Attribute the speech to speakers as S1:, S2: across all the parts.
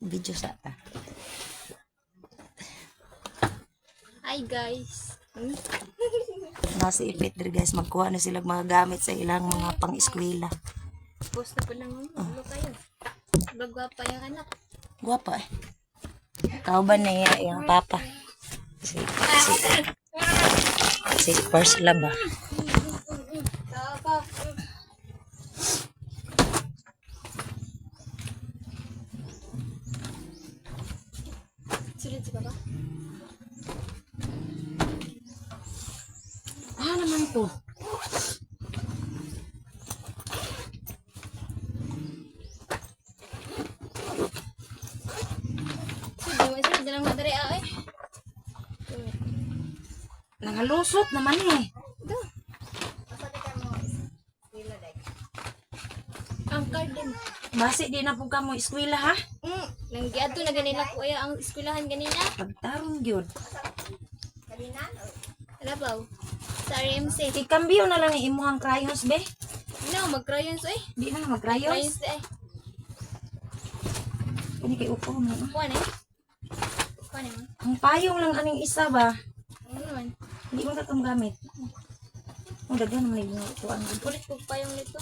S1: Video sa ta.
S2: Hi guys.
S1: Nasa ipit diri guys, magkuha na sila mga gamit sa ilang mga pang-eskwela.
S2: Post na po lang ulo kayo. Bagwapa yung anak.
S1: Guwapa eh. Tao ba na yung papa? Si first love ba?
S2: Papa. Sulit si Papa.
S1: Ah, naman to.
S2: Sulit lang madari ay.
S1: Nangalusot naman eh.
S2: Ito. Ang card din.
S1: Basi di na po ka mo eskwela ha?
S2: Nanggiadto na ganila ko ay ang eskwelahan ganina.
S1: Pagtarong gyud.
S2: Ano ba? Sa RMC.
S1: Ikambyo na lang ni imuhang crayons be.
S2: No, mag-crayons eh.
S1: Di na mag-crayons.
S2: Crayons eh.
S1: Kani kay upo mo.
S2: Kuan eh. Kuan eh.
S1: Ang payong lang aning isa ba?
S2: Ano naman?
S1: Hindi mo tatong gamit. Ang daghan naman yung kuan.
S2: Ulit ko pa yung nito.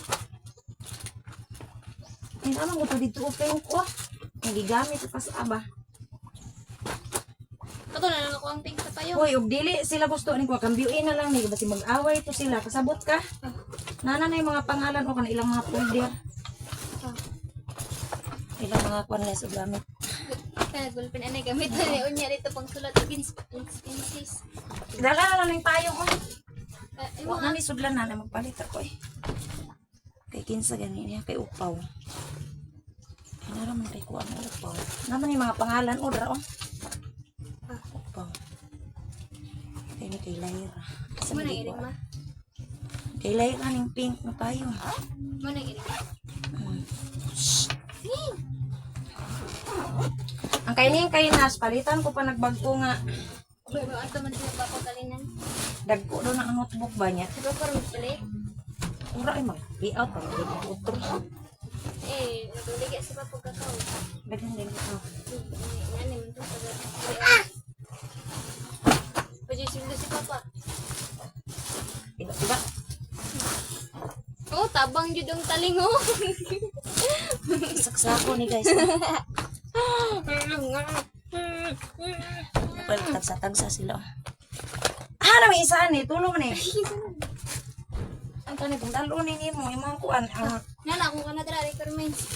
S1: Ay, naman ko to dito upeng ko. Nagigamit pa sa aba.
S2: Ito na lang ako ang pink sa payo.
S1: Hoy, ug dili sila gusto ni ko kambyuin na lang ni basi mag-away to sila. Kasabot ka. Nana na yung mga pangalan o kan ilang mga folder. Ilang mga kuan les og gamit.
S2: Kaya gulpin anay gamit na ni unya dito pang sulat og insis.
S1: Dala na lang yung payong ko.
S2: Ay
S1: Wa
S2: mga
S1: na ni sudlan na magpalit ako eh. Kay kinsa gani niya kay upaw. Ano naman kay kuan ang upaw. Naman yung mga pangalan o dra upaw. Kay ni kay Lyra. Kasi
S2: mo nang
S1: hindi
S2: iring
S1: ko.
S2: ma.
S1: Kay Lyra ning pink na payong.
S2: Mo nang iring.
S1: Ang kaining kay nas palitan ko pa nagbago nga.
S2: Ba ato man sila papagalinan.
S1: Dagko do na ang notebook ba niya.
S2: Pero parang palit.
S1: Ura ay mag-layout pa mag-utro.
S2: Eh, naguligya si Papa kakao.
S1: Daghan din ito.
S2: Yan man to pag. Pwede sindo si Papa.
S1: Diba?
S2: Oh, tabang jud ang taling oh.
S1: Saksako ni guys. Tagsa-tagsa sila. Ah, nami isa ni tulong ni. Ang kanay pang dalo ni mo imong kuan ang
S2: Nana kung kana dira requirements.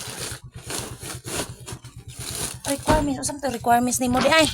S1: requirements, usam to requirements ni mo di ay.